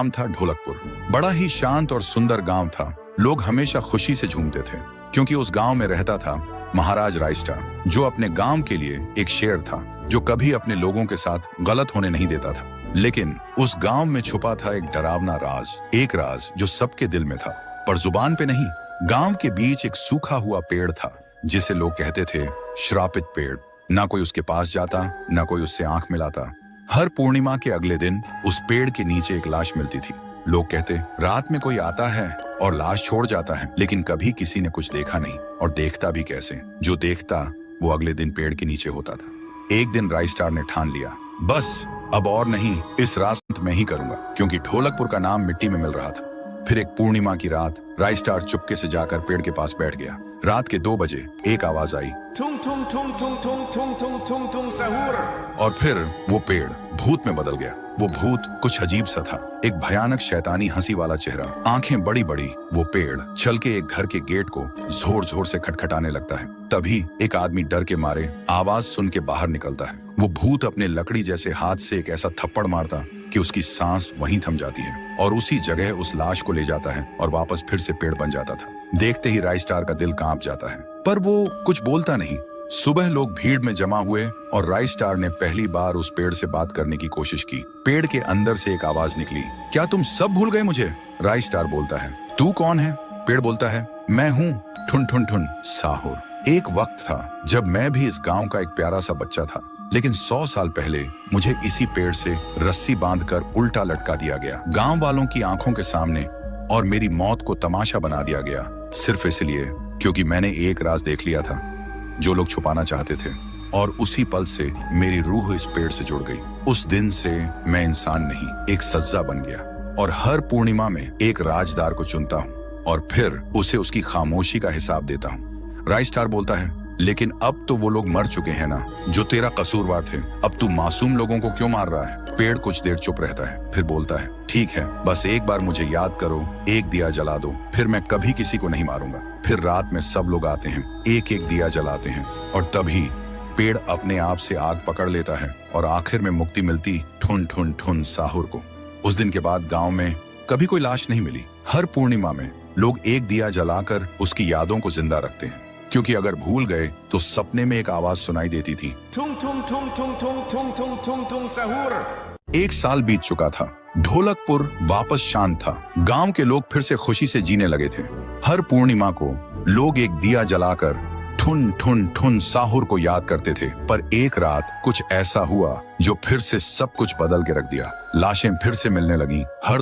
नाम था ढोलकपुर। बड़ा ही शांत और सुंदर गांव था। लोग हमेशा खुशी से झूमते थे क्योंकि उस गांव में रहता था महाराज रायस्टार, जो अपने गांव के लिए एक शेर था जो कभी अपने लोगों के साथ गलत होने नहीं देता था। लेकिन उस गांव में छुपा था एक डरावना राज, एक राज जो सबके दिल में था पर जुबान पे नहीं। गांव के बीच एक सूखा हुआ पेड़ था जिसे लोग कहते थे श्रापित पेड़। ना कोई उसके पास जाता, ना कोई उससे आंख मिलाता। हर पूर्णिमा के अगले दिन उस पेड़ के नीचे एक लाश मिलती थी। लोग कहते रात में कोई आता है और लाश छोड़ जाता है, लेकिन कभी किसी ने कुछ देखा नहीं और देखता भी कैसे। जो देखता वो अगले दिन पेड़ के नीचे होता था। एक दिन रायस्टार ने ठान लिया, बस अब और नहीं, इस रात मैं ही करूंगा, क्योंकि ढोलकपुर का नाम मिट्टी में मिल रहा था। फिर एक पूर्णिमा की रात रायस्टार चुपके से जाकर पेड़ के पास बैठ गया। रात के 2 बजे एक आवाज आई, थुंग थुंग थुंग थुंग थुंग थुंग थुंग थुंग थुंग सहूर। और फिर वो पेड़ भूत में बदल गया। वो भूत कुछ अजीब सा था, एक भयानक शैतानी हंसी वाला चेहरा, आंखें बड़ी बड़ी। वो पेड़ चल के एक घर के गेट को जोर जोर से खटखटाने लगता है। तभी एक आदमी डर के मारे आवाज सुन के बाहर निकलता है। वो भूत अपने लकड़ी जैसे हाथ से एक ऐसा थप्पड़ मारता कि उसकी सांस वहीं थम जाती है और उसी जगह उस लाश को ले जाता है और वापस फिर से पेड़ बन जाता था। देखते ही रायस्टार का दिल कांप जाता है, पर वो कुछ बोलता नहीं। सुबह लोग भीड़ में जमा हुए और रायस्टार ने पहली बार उस पेड़ से बात करने की कोशिश की। पेड़ के अंदर से एक आवाज निकली, क्या तुम सब भूल गए मुझे? रायस्टार बोलता है, तू कौन है? पेड़ बोलता है, मैं हूँ ठुन ठुन ठुन साहुर। एक वक्त था जब मैं भी इस गांव का एक प्यारा सा बच्चा था, लेकिन 100 साल पहले मुझे इसी पेड़ से रस्सी बांधकर उल्टा लटका दिया गया, गांव वालों की आंखों के सामने, और मेरी मौत को तमाशा बना दिया गया, सिर्फ इसलिए क्योंकि मैंने एक राज देख लिया था जो लोग छुपाना चाहते थे। और उसी पल से मेरी रूह इस पेड़ से जुड़ गई। उस दिन से मैं इंसान नहीं, एक सज्जा बन गया और हर पूर्णिमा में एक राजदार को चुनता हूँ और फिर उसे उसकी खामोशी का हिसाब देता हूँ। रायस्टार बोलता है, लेकिन अब तो वो लोग मर चुके हैं ना जो तेरा कसूरवार थे। अब तू मासूम लोगों को क्यों मार रहा है? पेड़ कुछ देर चुप रहता है, फिर बोलता है, ठीक है, बस एक बार मुझे याद करो, एक दिया जला दो, फिर मैं कभी किसी को नहीं मारूंगा। फिर रात में सब लोग आते हैं, एक एक दिया जलाते हैं और तभी पेड़ अपने आप से आग पकड़ लेता है और आखिर में मुक्ति मिलती ठुन ठुन ठुन साहुर को। उस दिन के बाद गांव में कभी कोई लाश नहीं मिली। हर पूर्णिमा में लोग एक दिया जलाकर उसकी यादों को जिंदा रखते हैं, क्योंकि अगर भूल गए तो सपने में एक आवाज सुनाई देती थी, थुंग थुंग थुंग थुंग थुंग थुंग थुंग थुंग थुंग सहूर। 1 साल बीत चुका था। ढोलकपुर वापस शांत था। गांव के लोग फिर से खुशी से जीने लगे थे। हर पूर्णिमा को लोग एक दिया जलाकर ठुन ठुन ठुन साहुर को याद करते थे। पर एक रात कुछ ऐसा हुआ जो फिर से सब कुछ बदल के रख दिया। लाशें फिर से मिलने लगी। हर